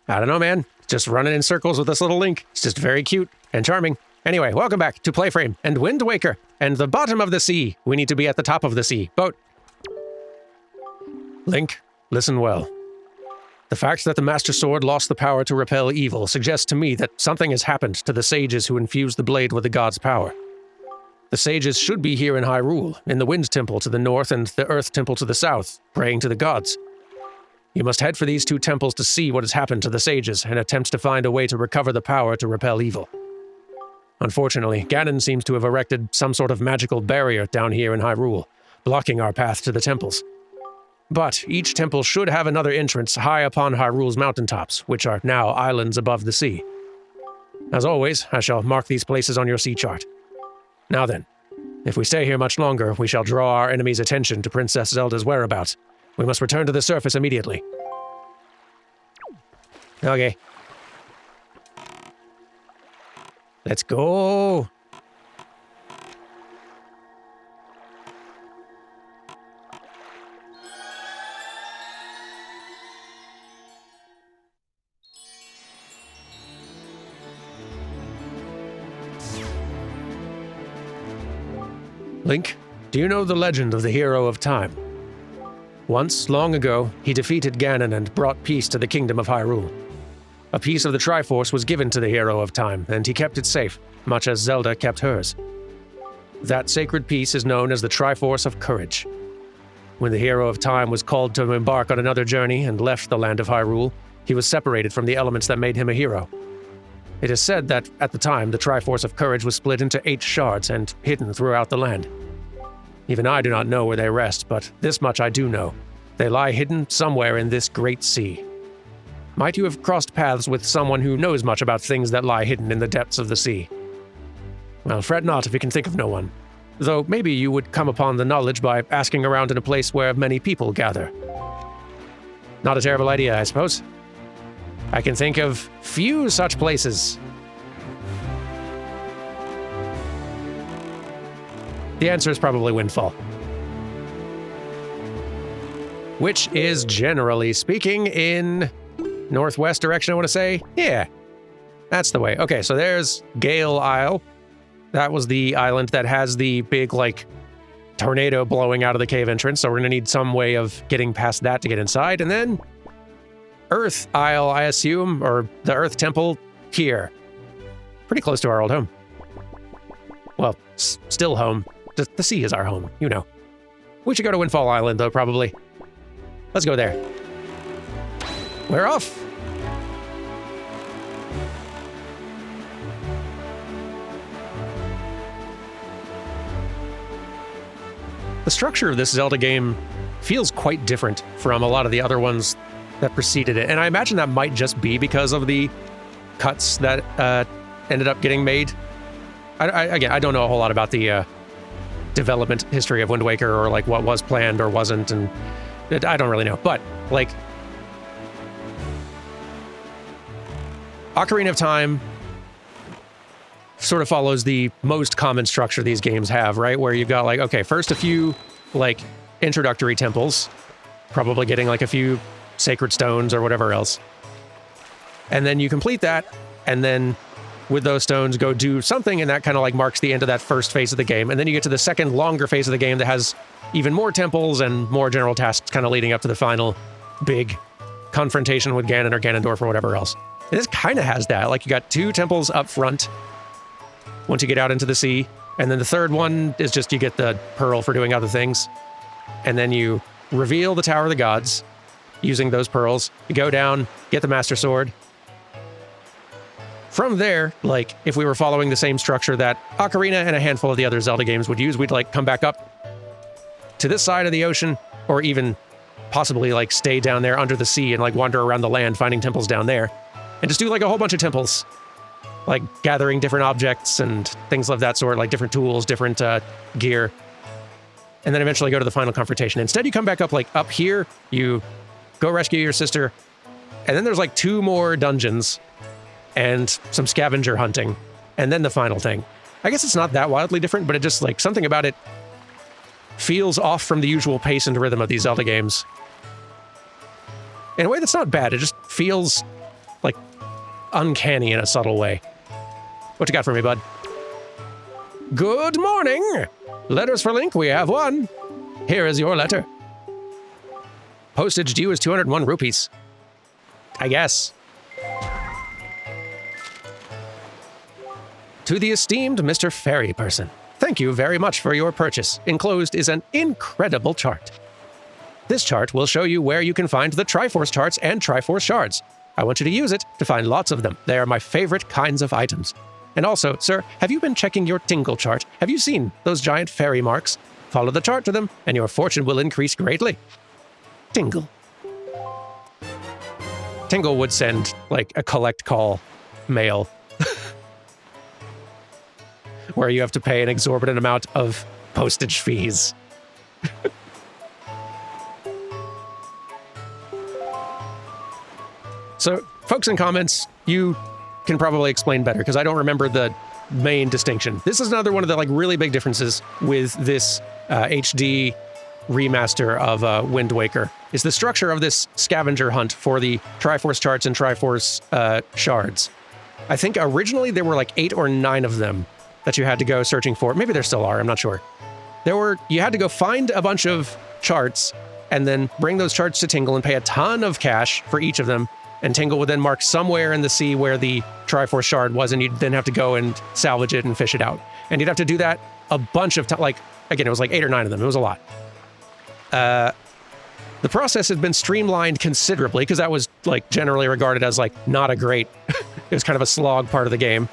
I don't know, man. Just running in circles with this little Link. It's just very cute and charming. Anyway, welcome back to PlayFrame and Wind Waker and the bottom of the sea. We need to be at the top of the sea. Boat. Link, listen well. The fact that the Master Sword lost the power to repel evil suggests to me that something has happened to the sages who infused the blade with the god's power. The sages should be here in Hyrule, in the Wind Temple to the north and the Earth Temple to the south, praying to the gods. You must head for these two temples to see what has happened to the sages and attempt to find a way to recover the power to repel evil. Unfortunately, Ganon seems to have erected some sort of magical barrier down here in Hyrule, blocking our path to the temples. But each temple should have another entrance high upon Hyrule's mountaintops, which are now islands above the sea. As always, I shall mark these places on your sea chart. Now then, if we stay here much longer, we shall draw our enemy's attention to Princess Zelda's whereabouts. We must return to the surface immediately. Okay. Let's go! Link, do you know the legend of the Hero of Time? Once, long ago, he defeated Ganon and brought peace to the kingdom of Hyrule. A piece of the Triforce was given to the Hero of Time, and he kept it safe, much as Zelda kept hers. That sacred piece is known as the Triforce of Courage. When the Hero of Time was called to embark on another journey and left the land of Hyrule, he was separated from the elements that made him a hero. It is said that, at the time, the Triforce of Courage was split into 8 shards and hidden throughout the land. Even I do not know where they rest, but this much I do know. They lie hidden somewhere in this great sea. Might you have crossed paths with someone who knows much about things that lie hidden in the depths of the sea? Well, fret not if you can think of no one. Though maybe you would come upon the knowledge by asking around in a place where many people gather. Not a terrible idea, I suppose. I can think of few such places. The answer is probably Windfall. Which is, generally speaking, in northwest direction, I want to say? Yeah, that's the way. Okay, so there's Gale Isle. That was the island that has the big, tornado blowing out of the cave entrance, so we're going to need some way of getting past that to get inside. And then Earth Isle, I assume, or the Earth Temple here. Pretty close to our old home. Well, still home. The sea is our home, you know. We should go to Windfall Island, though, probably. Let's go there. We're off! The structure of this Zelda game feels quite different from a lot of the other ones that preceded it, and I imagine that might just be because of the cuts that ended up getting made. Again, I don't know a whole lot about the development history of Wind Waker, or what was planned or wasn't, and I don't really know. But Ocarina of Time sort of follows the most common structure these games have, right? Where you've got okay, first a few introductory temples, probably getting a few sacred stones or whatever else. And then you complete that, and then with those stones go do something, and that kind of marks the end of that first phase of the game. And then you get to the second longer phase of the game that has even more temples and more general tasks kind of leading up to the final big confrontation with Ganon or Ganondorf or whatever else. And this kind of has that. You got 2 temples up front once you get out into the sea, and then the third one is just you get the pearl for doing other things. And then you reveal the Tower of the Gods using those pearls. You go down, get the Master Sword. From there, if we were following the same structure that Ocarina and a handful of the other Zelda games would use, we'd come back up to this side of the ocean, or even possibly stay down there under the sea and wander around the land finding temples down there, and just do a whole bunch of temples, gathering different objects and things of that sort, different tools, different gear, and then eventually go to the final confrontation. Instead, you come back up up here, you go rescue your sister, and then there's 2 more dungeons and some scavenger hunting, and then the final thing. I guess it's not that wildly different, but it just something about it feels off from the usual pace and rhythm of these Zelda games. In a way that's not bad, it just feels like, uncanny in a subtle way. What you got for me, bud? Good morning! Letters for Link, we have one. Here is your letter. Postage due is 201 rupees. I guess. To the esteemed Mr. Fairy Person, thank you very much for your purchase. Enclosed is an incredible chart. This chart will show you where you can find the Triforce charts and Triforce shards. I want you to use it to find lots of them. They are my favorite kinds of items. And also, sir, have you been checking your Tingle chart? Have you seen those giant fairy marks? Follow the chart to them, and your fortune will increase greatly. Tingle. Tingle would send, like, a collect call mail where you have to pay an exorbitant amount of postage fees. So, folks in comments, you can probably explain better, because I don't remember the main distinction. This is another one of the like really big differences with this HD remaster of Wind Waker, is the structure of this scavenger hunt for the Triforce charts and Triforce shards. I think originally there were like 8 or 9 of them that you had to go searching for. Maybe there still are, I'm not sure. You had to go find a bunch of charts and then bring those charts to Tingle and pay a ton of cash for each of them. And Tingle would then mark somewhere in the sea where the Triforce shard was, and you'd then have to go and salvage it and fish it out. And you'd have to do that a bunch of times. Like, again, it was like 8 or 9 of them. It was a lot. The process has been streamlined considerably, because that was like generally regarded as like not a great, it was kind of a slog part of the game.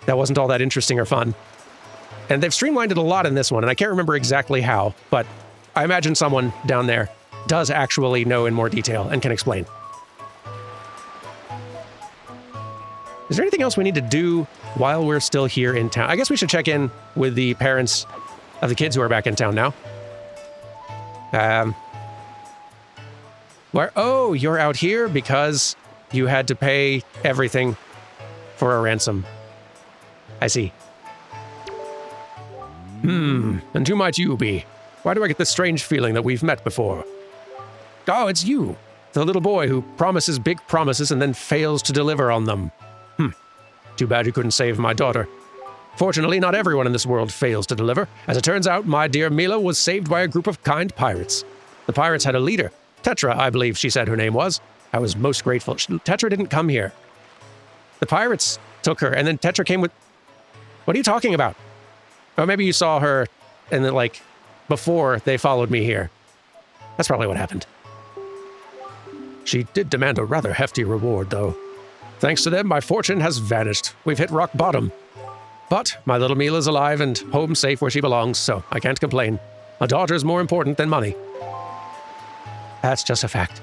That wasn't all that interesting or fun. And they've streamlined it a lot in this one, and I can't remember exactly how, but I imagine someone down there does actually know in more detail and can explain. Is there anything else we need to do while we're still here in town? I guess we should check in with the parents of the kids who are back in town now. Oh, you're out here because you had to pay everything for a ransom. I see. And who might you be? Why do I get this strange feeling that we've met before? Oh, it's you, the little boy who promises big promises and then fails to deliver on them. Too bad you couldn't save my daughter. Fortunately, not everyone in this world fails to deliver. As it turns out, my dear Mila was saved by a group of kind pirates. The pirates had a leader. Tetra, I believe she said her name was. I was most grateful. Tetra didn't come here. The pirates took her, and then Tetra came with... What are you talking about? Or maybe you saw her, and then, like, before they followed me here. That's probably what happened. She did demand a rather hefty reward, though. Thanks to them, my fortune has vanished. We've hit rock bottom. But my little Mila's alive and home safe where she belongs, so I can't complain. A daughter's more important than money. That's just a fact.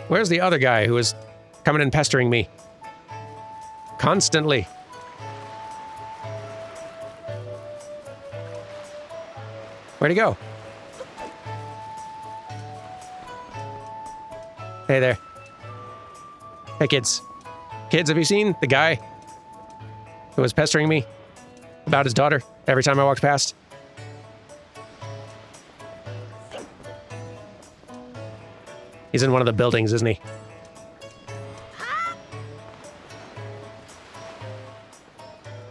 Where's the other guy who is coming and pestering me? Constantly. Where'd he go? Hey there. Hey, kids. Kids, have you seen the guy who was pestering me about his daughter every time I walked past? He's in one of the buildings, isn't he? I'm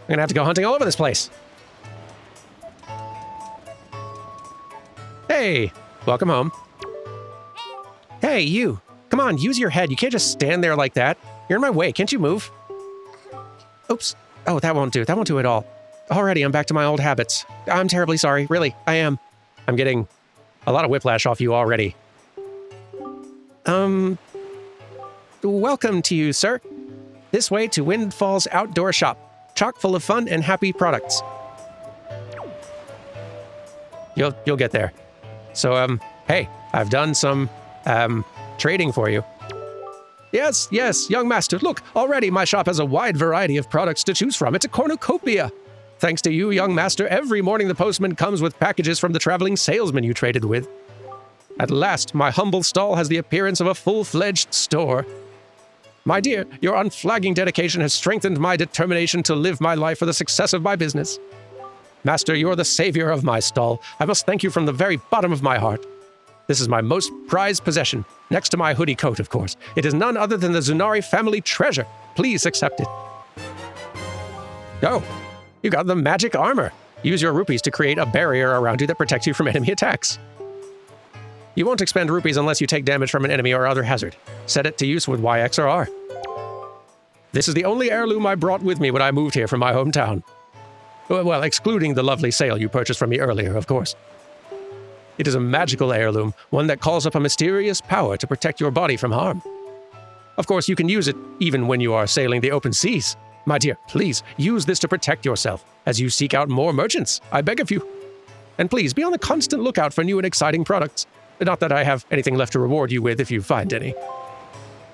gonna have to go hunting all over this place. Hey, welcome home. Hey, you. Come on, use your head. You can't just stand there like that. You're in my way. Can't you move? Oops. Oh, that won't do. That won't do at all. Already, I'm back to my old habits. I'm terribly sorry. Really, I am. I'm getting a lot of whiplash off you already. Welcome to you, sir. This way to Windfall's outdoor shop. Chock full of fun and happy products. You'll get there. So, hey, I've done some, trading for you. Yes, young master. Look, already my shop has a wide variety of products to choose from. It's a cornucopia. Thanks to you, young master, every morning the postman comes with packages from the traveling salesman you traded with. At last, my humble stall has the appearance of a full-fledged store. My dear, your unflagging dedication has strengthened my determination to live my life for the success of my business. Master, you're the savior of my stall. I must thank you from the very bottom of my heart. This is my most prized possession, next to my hoodie coat, of course. It is none other than the Zunari family treasure. Please accept it. Oh, you got the magic armor. Use your rupees to create a barrier around you that protects you from enemy attacks. You won't expend rupees unless you take damage from an enemy or other hazard. Set it to use with Y, X, or R. This is the only heirloom I brought with me when I moved here from my hometown. Well, excluding the lovely sail you purchased from me earlier, of course. It is a magical heirloom, one that calls up a mysterious power to protect your body from harm. Of course, you can use it even when you are sailing the open seas. My dear, please, use this to protect yourself as you seek out more merchants, I beg of you. And please, be on the constant lookout for new and exciting products. Not that I have anything left to reward you with if you find any.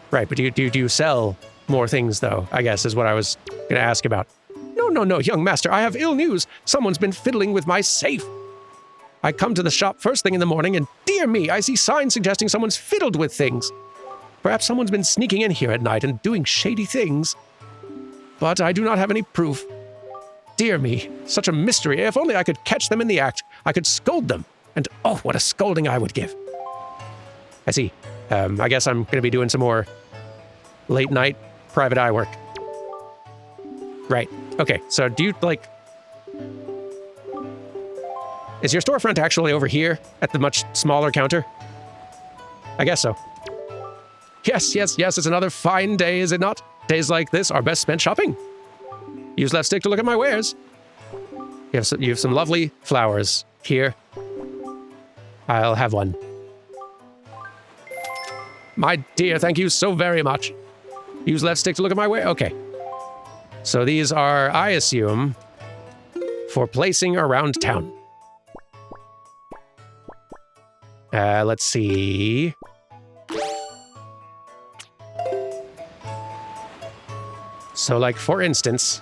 Right, but do you sell more things, though, I guess, is what I was going to ask about. No, young master, I have ill news. Someone's been fiddling with my safe. I come to the shop first thing in the morning, and dear me, I see signs suggesting someone's fiddled with things. Perhaps someone's been sneaking in here at night and doing shady things. But I do not have any proof. Dear me, such a mystery. If only I could catch them in the act, I could scold them. And oh, what a scolding I would give. I see. I guess I'm going to be doing some more late night private eye work. Right. Okay, so do you, like... Is your storefront actually over here at the much smaller counter? I guess so. Yes, it's another fine day, is it not? Days like this are best spent shopping. Use left stick to look at my wares. You have some lovely flowers here. I'll have one. My dear, thank you so very much. Use left stick to look at my wares. Okay. So these are, I assume, for placing around town. Let's see. So, like, for instance,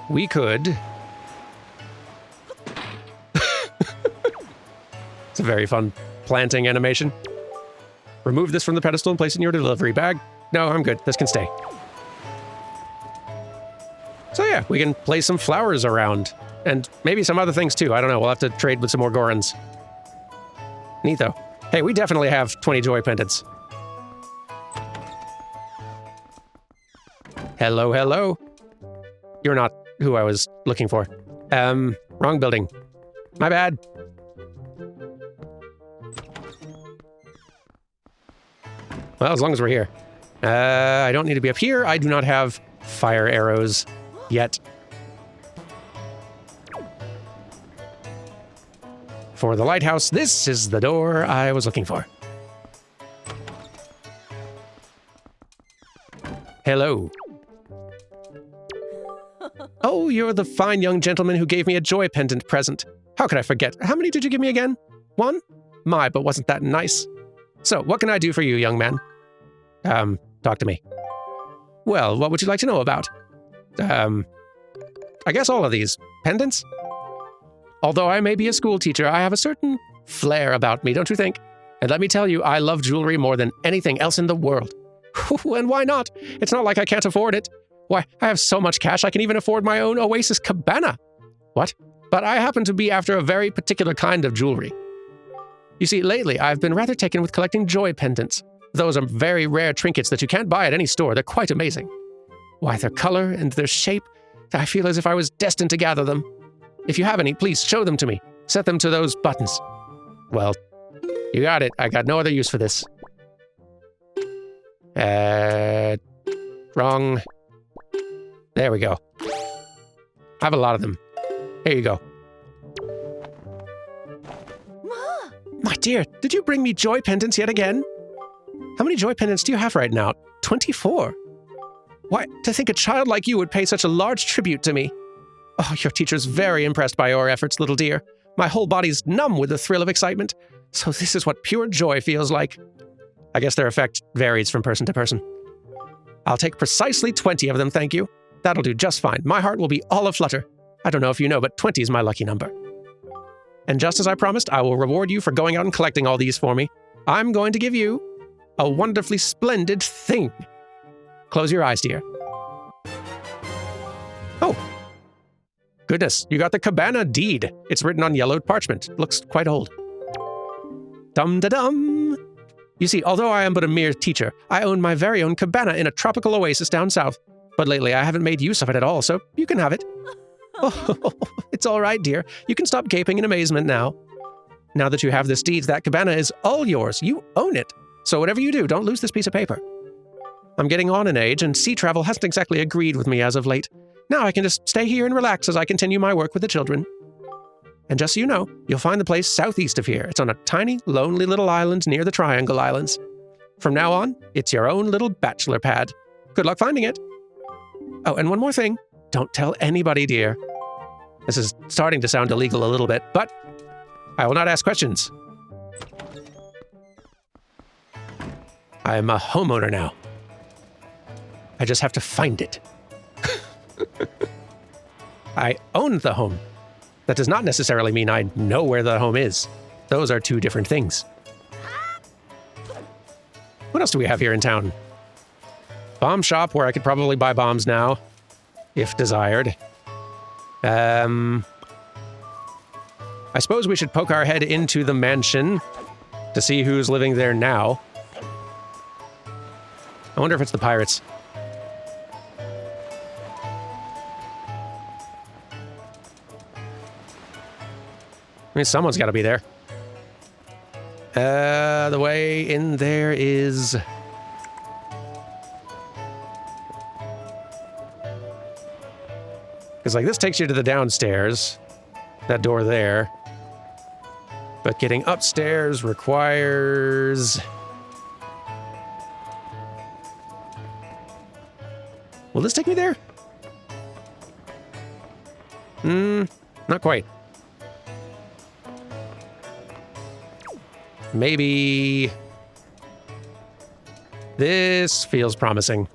we could... It's a very fun planting animation. Remove this from the pedestal and place it in your delivery bag. No, I'm good. This can stay. So yeah, we can place some flowers around. And maybe some other things too. I don't know. We'll have to trade with some more Gorons. Neat though. Hey, we definitely have 20 joy pendants. Hello. You're not who I was looking for. Wrong building. My bad. Well, as long as we're here. I don't need to be up here. I do not have fire arrows yet. For the lighthouse, this is the door I was looking for. Hello. Oh, you're the fine young gentleman who gave me a joy pendant present. How could I forget? How many did you give me again? 1? My, but wasn't that nice? So, what can I do for you, young man? Talk to me. Well, what would you like to know about? I guess all of these. Pendants? Although I may be a school teacher, I have a certain flair about me, don't you think? And let me tell you, I love jewelry more than anything else in the world. And why not? It's not like I can't afford it. Why, I have so much cash I can even afford my own Oasis cabana. What? But I happen to be after a very particular kind of jewelry. You see, lately I've been rather taken with collecting joy pendants. Those are very rare trinkets that you can't buy at any store. They're quite amazing. Why, their color and their shape, I feel as if I was destined to gather them. If you have any, please show them to me. Set them to those buttons. Well, you got it. I got no other use for this. Wrong. There we go. I have a lot of them. Here you go. My dear, did you bring me joy pendants yet again? How many joy pendants do you have right now? 24. Why, to think a child like you would pay such a large tribute to me. Oh, your teacher's very impressed by your efforts, little dear. My whole body's numb with the thrill of excitement. So this is what pure joy feels like. I guess their effect varies from person to person. I'll take precisely 20 of them, thank you. That'll do just fine. My heart will be all aflutter. I don't know if you know, but 20 is my lucky number. And just as I promised, I will reward you for going out and collecting all these for me. I'm going to give you a wonderfully splendid thing. Close your eyes, dear. Oh. goodness, you got the cabana deed. It's written on yellowed parchment. Looks quite old. Dum-da-dum. You see, although I am but a mere teacher, I own my very own cabana in a tropical oasis down south. But lately I haven't made use of it at all, so you can have it. Oh, it's all right, dear. You can stop gaping in amazement now. Now that you have this deed, that cabana is all yours. You own it. So whatever you do, don't lose this piece of paper. I'm getting on in age, and sea travel hasn't exactly agreed with me as of late. Now I can just stay here and relax as I continue my work with the children. And just so you know, you'll find the place southeast of here. It's on a tiny, lonely little island near the Triangle Islands. From now on, it's your own little bachelor pad. Good luck finding it. Oh, and one more thing. Don't tell anybody, dear. This is starting to sound illegal a little bit, but I will not ask questions. I am a homeowner now. I just have to find it. I own the home. That does not necessarily mean I know where the home is. Those are two different things. What else do we have here in town? Bomb shop, where I could probably buy bombs now, if desired. I suppose we should poke our head into the mansion to see who's living there now. I wonder if it's the pirates. I mean, someone's got to be there. The way in there is... Because, like, this takes you to the downstairs. That door there. But getting upstairs requires... Will this take me there? Not quite. Maybe... This feels promising.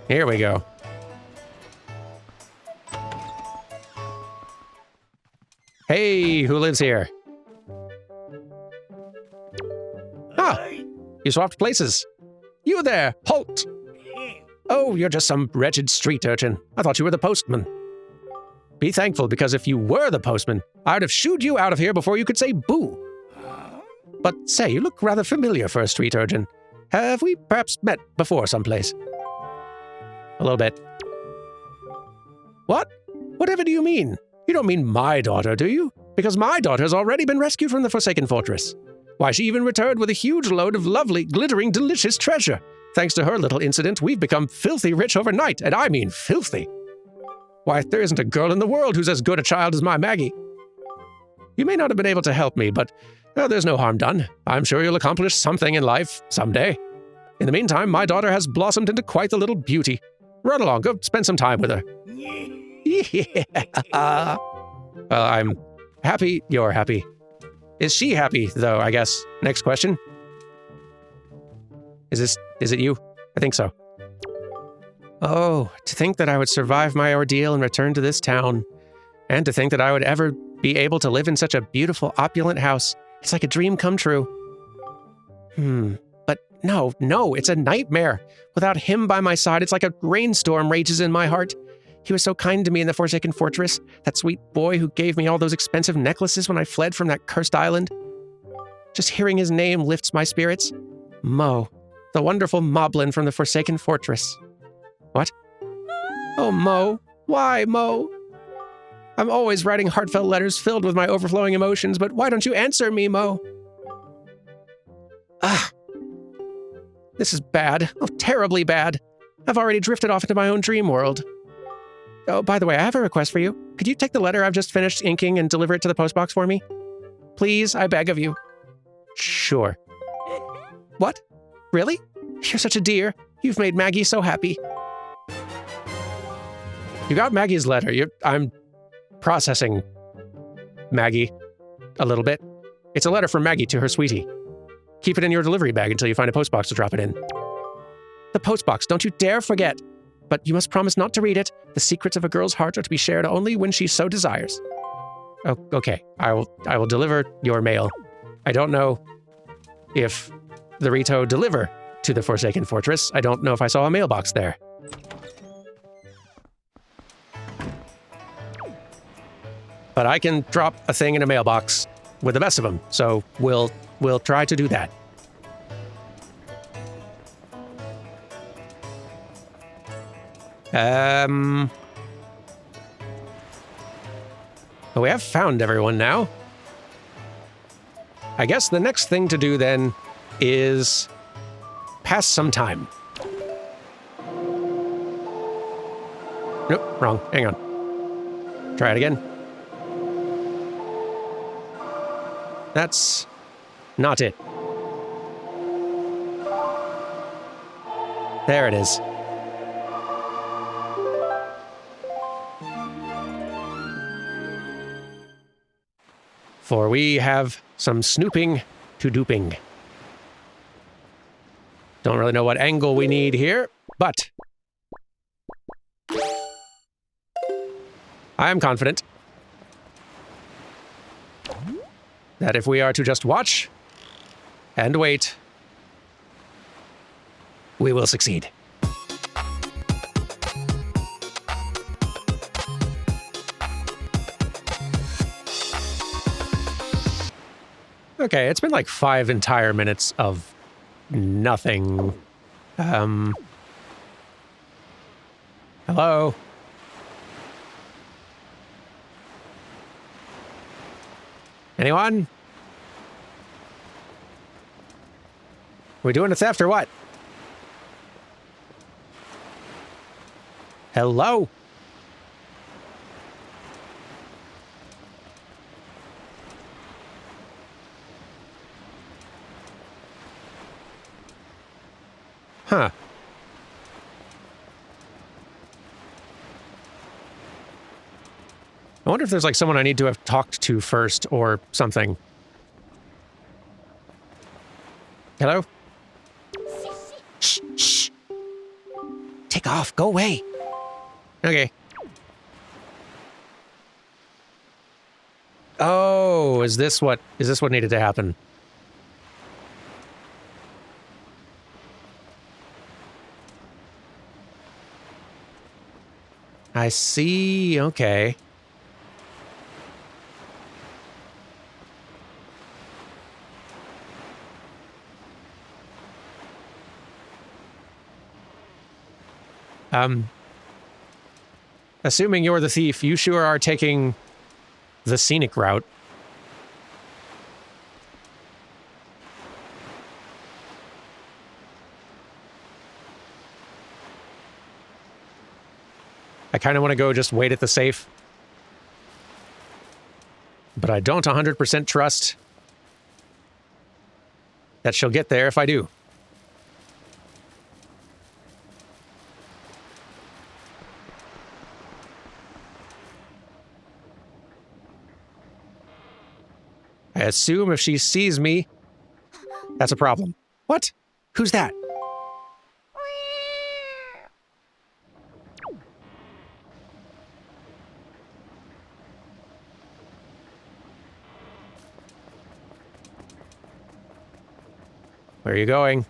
Here we go. Hey, who lives here? Ah, you swapped places. You there, halt! Oh, you're just some wretched street urchin. I thought you were the postman. Be thankful, because if you were the postman, I'd have shooed you out of here before you could say boo. But say, you look rather familiar for a street urchin. Have we perhaps met before someplace? A little bit. What? Whatever do you mean? You don't mean my daughter, do you? Because my daughter's already been rescued from the Forsaken Fortress. Why, she even returned with a huge load of lovely, glittering, delicious treasure. Thanks to her little incident, we've become filthy rich overnight, and I mean filthy. Why, there isn't a girl in the world who's as good a child as my Maggie. You may not have been able to help me, but there's no harm done. I'm sure you'll accomplish something in life someday. In the meantime, my daughter has blossomed into quite the little beauty. Run along, go spend some time with her. Yeah. Well, I'm happy you're happy. Is she happy, though, I guess? Next question. Is it you? I think so. Oh, to think that I would survive my ordeal and return to this town. And to think that I would ever be able to live in such a beautiful, opulent house. It's like a dream come true. But no, it's a nightmare. Without him by my side, it's like a rainstorm rages in my heart. He was so kind to me in the Forsaken Fortress, that sweet boy who gave me all those expensive necklaces when I fled from that cursed island. Just hearing his name lifts my spirits. Mo, the wonderful moblin from the Forsaken Fortress. What? Oh, Mo. Why, Mo? I'm always writing heartfelt letters filled with my overflowing emotions, but why don't you answer me, Mo? This is bad. Oh, terribly bad. I've already drifted off into my own dream world. Oh, by the way, I have a request for you. Could you take the letter I've just finished inking and deliver it to the postbox for me? Please, I beg of you. Sure. What? Really? You're such a dear. You've made Maggie so happy. You got Maggie's letter. I'm processing Maggie a little bit. It's a letter from Maggie to her sweetie. Keep it in your delivery bag until you find a postbox to drop it in. The postbox, don't you dare forget. But you must promise not to read it. The secrets of a girl's heart are to be shared only when she so desires. Oh, okay. I will deliver your mail. I don't know if the Rito deliver to the Forsaken Fortress. I don't know if I saw a mailbox there. but I can drop a thing in a mailbox with the best of them, so we'll try to do that. Well, we have found everyone now. I guess the next thing to do then is pass some time. Nope, wrong. Hang on. Try it again. That's not it. There it is. For we have some snooping to duping. Don't really know what angle we need here, but I am confident that if we are to just watch and wait, we will succeed. Okay, it's been like 5 entire minutes of nothing. Hello? Anyone? We doing a theft or what? Hello? Huh. I wonder if there's like someone I need to have talked to first or something. Hello? Shh, shh. Take off. Go away. Okay. Oh, is this what needed to happen? I see. Okay. Assuming you're the thief, you sure are taking the scenic route. I kind of want to go just wait at the safe. But I don't 100% trust that she'll get there if I do. I assume if she sees me, that's a problem. What? Who's that? Where are you going?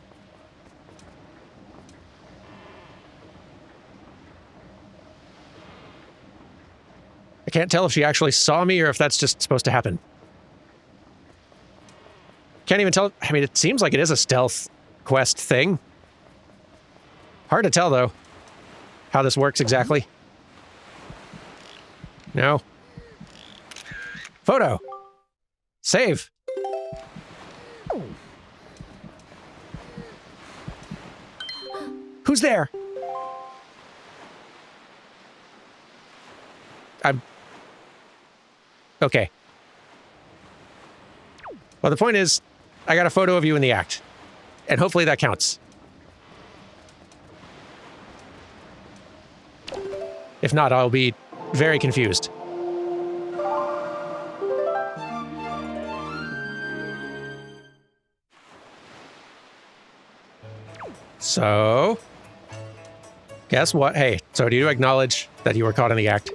I can't tell if she actually saw me or if that's just supposed to happen. Can't even tell. I mean, it seems like it is a stealth quest thing. Hard to tell, though, how this works exactly. No. Photo. Save. Who's there? I'm... Okay. Well, the point is, I got a photo of you in the act. And hopefully that counts. If not, I'll be very confused. So... guess what? Hey, so do you acknowledge that you were caught in the act?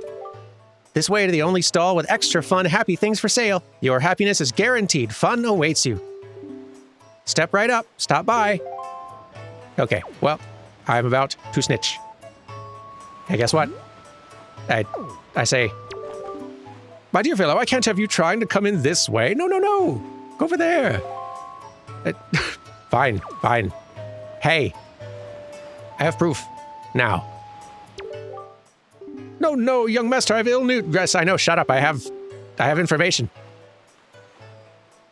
This way to the only stall with extra fun, happy things for sale. Your happiness is guaranteed. Fun awaits you. Step right up. Stop by. Okay, well, I'm about to snitch. Hey, guess what? I say, My dear fellow, I can't have you trying to come in this way. No, no, no. Go over there. Fine, fine. Hey. I have proof. Now. No, no, young master, I have ill news. Yes, I know, shut up. I have information.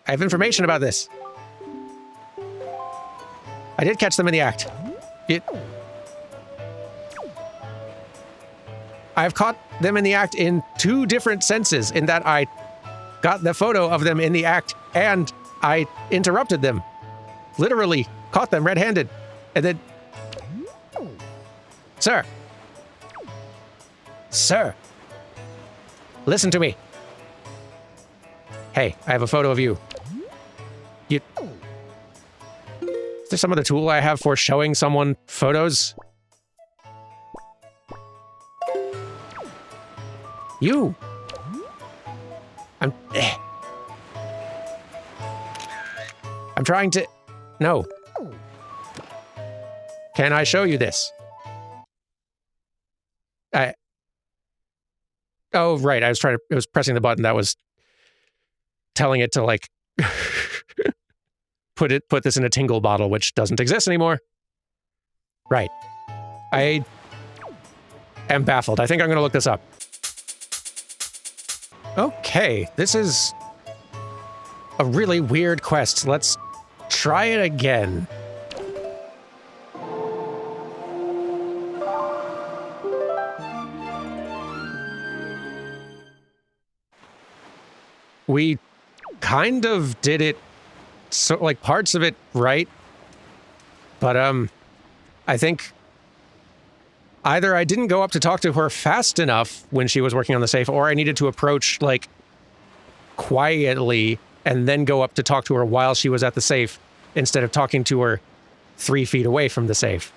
I have information about this. I did catch them in the act. I've caught them in the act in 2 different senses, in that I got the photo of them in the act and I interrupted them. Literally caught them red-handed. And then... Sir. Sir. Listen to me. Hey, I have a photo of you. Is there some other tool I have for showing someone photos? You. I'm trying to... No. Can I show you this? Oh, right. I was pressing the button that was telling it to, like, put this in a tingle bottle, which doesn't exist anymore. Right. I am baffled. I think I'm going to look this up. Okay, this is a really weird quest. Let's try it again. We kind of did it, so like parts of it right, but I think either I didn't go up to talk to her fast enough when she was working on the safe, or I needed to approach, like, quietly and then go up to talk to her while she was at the safe instead of talking to her 3 feet away from the safe.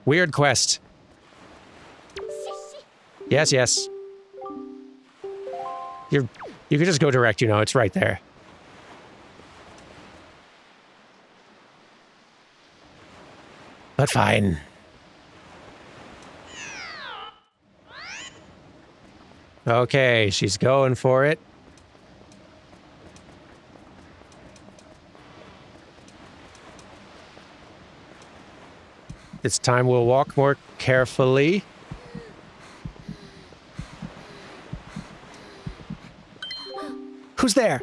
Weird quest. Yes, yes. You could just go direct, you know, it's right there. But fine. Okay, she's going for it. This time we'll walk more carefully. Who's there?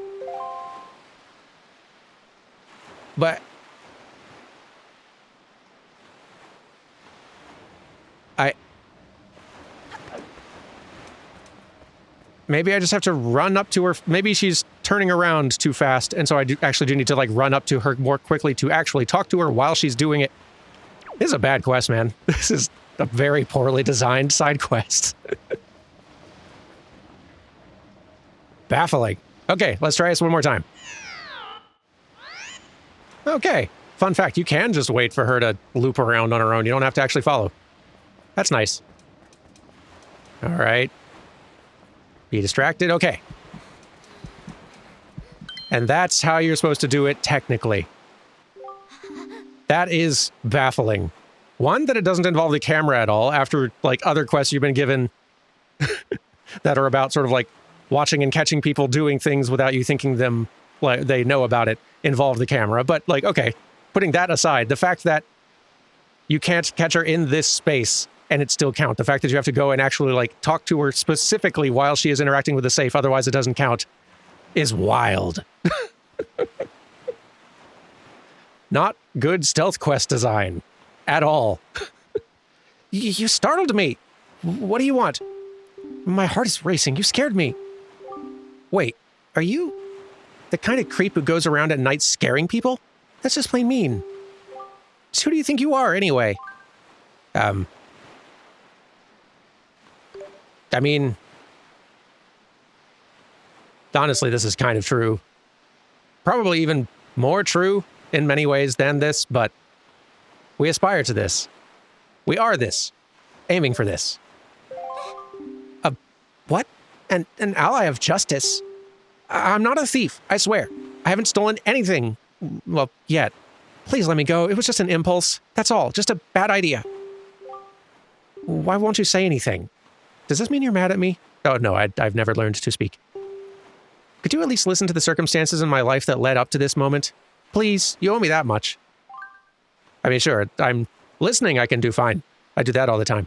But... Maybe I just have to run up to her. Maybe she's turning around too fast, and so I actually do need to, like, run up to her more quickly to actually talk to her while she's doing it. This is a bad quest, man. This is a very poorly designed side quest. Baffling. Okay, let's try this one more time. Okay. Fun fact, you can just wait for her to loop around on her own. You don't have to actually follow. That's nice. All right. Be distracted. Okay. And that's how you're supposed to do it, technically. That is baffling. One, that it doesn't involve the camera at all, after, like, other quests you've been given that are about sort of, like, watching and catching people doing things without you thinking them, like, they know about it, involve the camera. But, like, okay, putting that aside, the fact that you can't catch her in this space and it still count. The fact that you have to go and actually, like, talk to her specifically while she is interacting with the safe, otherwise it doesn't count, is wild. Not good stealth quest design. At all. You startled me. What do you want? My heart is racing. You scared me. Wait, are you the kind of creep who goes around at night scaring people? That's just plain mean. So who do you think you are, anyway? I mean, honestly, this is kind of true. Probably even more true in many ways than this, but we aspire to this. We are this. Aiming for this. What? An ally of justice? I'm not a thief, I swear. I haven't stolen anything. Well, yet. Please let me go. It was just an impulse. That's all. Just a bad idea. Why won't you say anything? Does this mean you're mad at me? Oh, no, I've never learned to speak. Could you at least listen to the circumstances in my life that led up to this moment? Please, you owe me that much. I mean, sure, I'm listening, I can do fine. I do that all the time.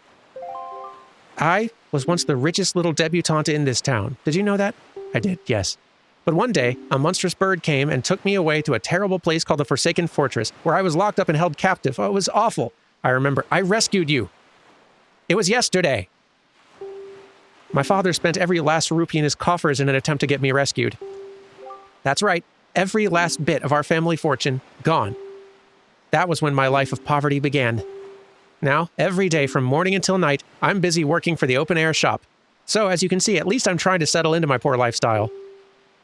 I was once the richest little debutante in this town. Did you know that? I did, yes. But one day, a monstrous bird came and took me away to a terrible place called the Forsaken Fortress, where I was locked up and held captive. Oh, it was awful. I remember, I rescued you. It was yesterday. My father spent every last rupee in his coffers in an attempt to get me rescued. That's right, every last bit of our family fortune, gone. That was when my life of poverty began. Now, every day from morning until night, I'm busy working for the open-air shop. So, as you can see, at least I'm trying to settle into my poor lifestyle.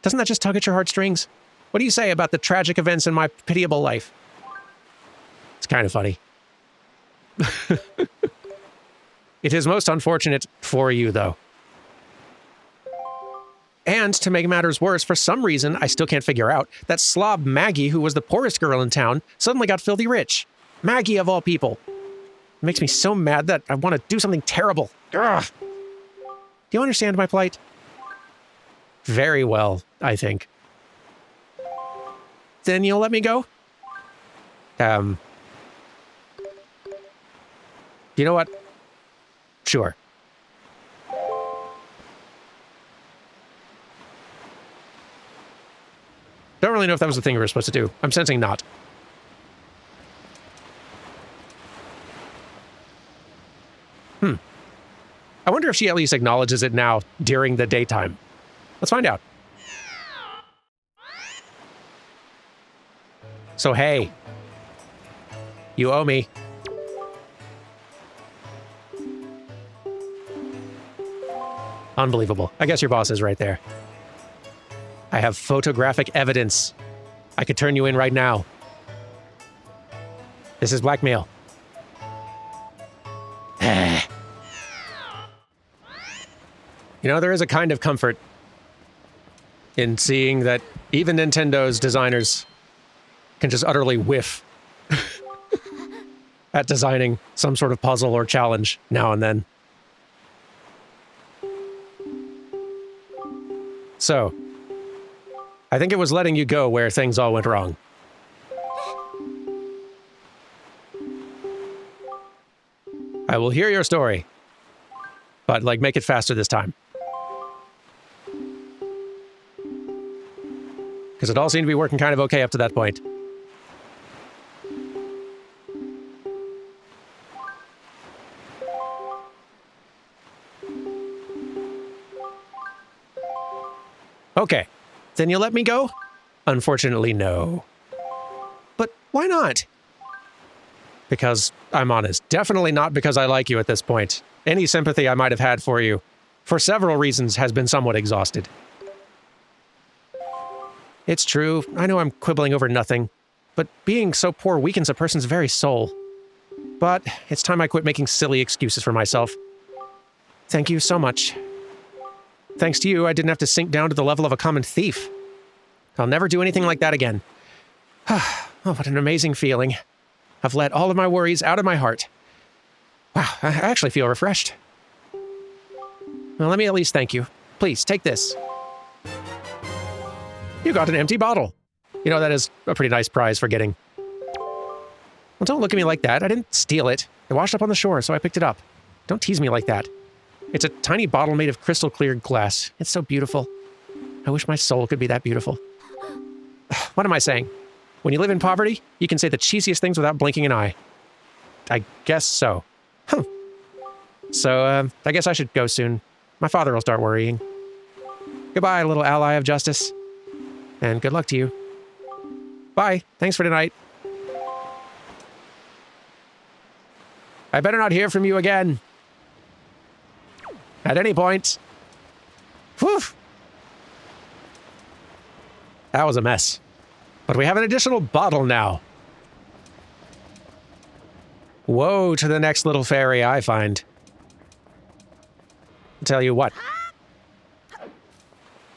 Doesn't that just tug at your heartstrings? What do you say about the tragic events in my pitiable life? It's kind of funny. It is most unfortunate for you, though. And to make matters worse, for some reason I still can't figure out, that slob Maggie, who was the poorest girl in town, suddenly got filthy rich. Maggie, of all people. It makes me so mad that I want to do something terrible. Ugh. Do you understand my plight? Very well, I think. Then you'll let me go? You know what? Sure. Don't really know if that was the thing we were supposed to do. I'm sensing not. I wonder if she at least acknowledges it now during the daytime. Let's find out. So hey, you owe me. Unbelievable. I guess your boss is right there. I have photographic evidence. I could turn you in right now. This is blackmail. You know, there is a kind of comfort in seeing that even Nintendo's designers can just utterly whiff at designing some sort of puzzle or challenge now and then. So, I think it was letting you go where things all went wrong. I will hear your story, but, like, make it faster this time. Because it all seemed to be working kind of okay up to that point. Okay, then you'll let me go? Unfortunately, no. But why not? Because I'm honest. Definitely not because I like you at this point. Any sympathy I might have had for you, for several reasons, has been somewhat exhausted. It's true, I know I'm quibbling over nothing, but being so poor weakens a person's very soul. But it's time I quit making silly excuses for myself. Thank you so much. Thanks to you, I didn't have to sink down to the level of a common thief. I'll never do anything like that again. Oh, what an amazing feeling. I've let all of my worries out of my heart. Wow, I actually feel refreshed. Well, let me at least thank you. Please, take this. You got an empty bottle. You know, that is a pretty nice prize for getting. Well, don't look at me like that. I didn't steal it. It washed up on the shore, so I picked it up. Don't tease me like that. It's a tiny bottle made of crystal clear glass. It's so beautiful. I wish my soul could be that beautiful. What am I saying? When you live in poverty, you can say the cheesiest things without blinking an eye. I guess so. So, I guess I should go soon. My father will start worrying. Goodbye, little ally of justice. And good luck to you. Bye. Thanks for tonight. I better not hear from you again. At any point. Whew. That was a mess. But we have an additional bottle now. Woe to the next little fairy I find. I'll tell you what.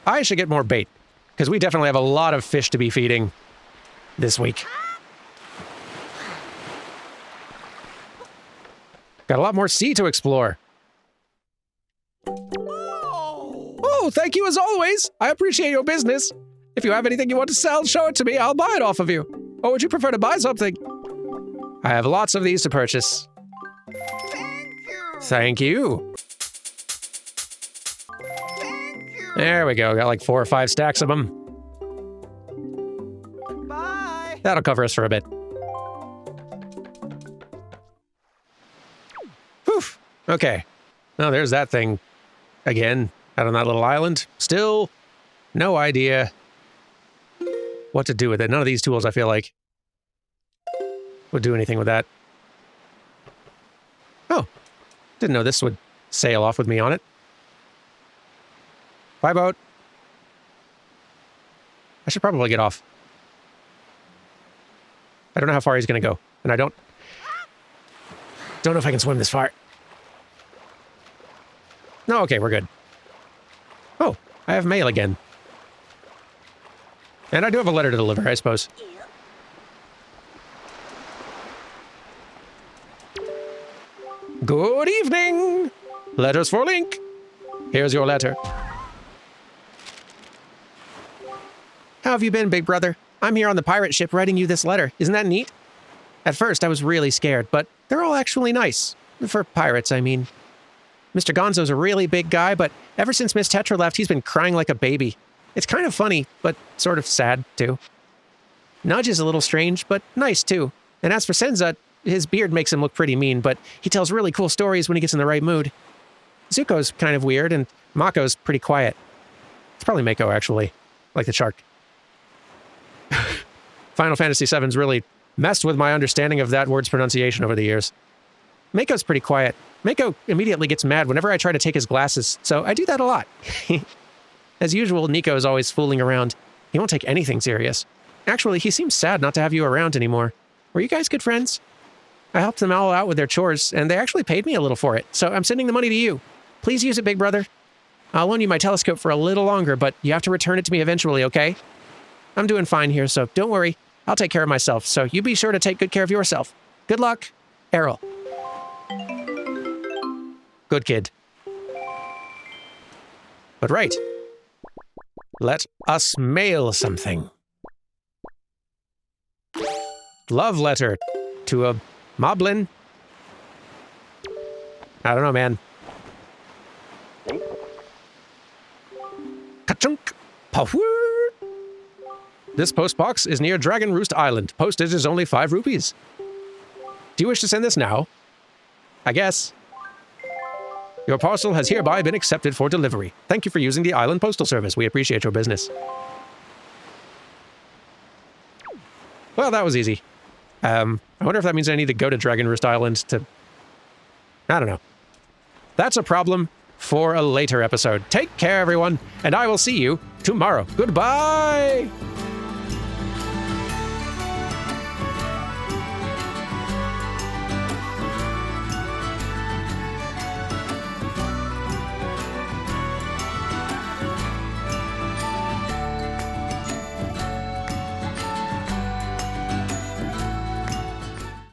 I should get more bait, because we definitely have a lot of fish to be feeding this week. Got a lot more sea to explore. thank you as always. I appreciate your business. If you have anything you want to sell, show it to me. I'll buy it off of you. Or would you prefer to buy something? I have lots of these to purchase. Thank you. There we go. Got like 4 or 5 stacks of them. Bye. That'll cover us for a bit. Whew. Okay. Oh, there's that thing again out on that little island. Still no idea what to do with it. None of these tools, I feel like, would do anything with that. Oh, didn't know this would sail off with me on it. Bye, boat. I should probably get off. I don't know how far he's going to go, and I don't know if I can swim this far. No, okay, we're good. Oh, I have mail again. And I do have a letter to deliver, I suppose. Good evening! Letters for Link. Here's your letter. How have you been, big brother? I'm here on the pirate ship writing you this letter. Isn't that neat? At first, I was really scared, but they're all actually nice. For pirates, I mean. Mr. Gonzo's a really big guy, but ever since Miss Tetra left, he's been crying like a baby. It's kind of funny, but sort of sad, too. Nudge is a little strange, but nice, too. And as for Senza, his beard makes him look pretty mean, but he tells really cool stories when he gets in the right mood. Zuko's kind of weird, and Mako's pretty quiet. It's probably Mako, actually. Like the shark. Final Fantasy VII's really messed with my understanding of that word's pronunciation over the years. Mako's pretty quiet. Mako immediately gets mad whenever I try to take his glasses, so I do that a lot. As usual, Nico is always fooling around. He won't take anything serious. Actually, he seems sad not to have you around anymore. Were you guys good friends? I helped them all out with their chores, and they actually paid me a little for it, so I'm sending the money to you. Please use it, big brother. I'll loan you my telescope for a little longer, but you have to return it to me eventually, okay? I'm doing fine here, so don't worry. I'll take care of myself, so you be sure to take good care of yourself. Good luck, Errol. Good kid. But right. Let us mail something. Love letter to a moblin. I don't know, man. Ka-chunk. Pahoo. This postbox is near Dragon Roost Island. Postage is only 5 rupees. Do you wish to send this now? I guess. Your parcel has hereby been accepted for delivery. Thank you for using the Island Postal Service. We appreciate your business. Well, that was easy. I wonder if that means I need to go to Dragon Roost Island to... I don't know. That's a problem for a later episode. Take care, everyone, and I will see you tomorrow. Goodbye!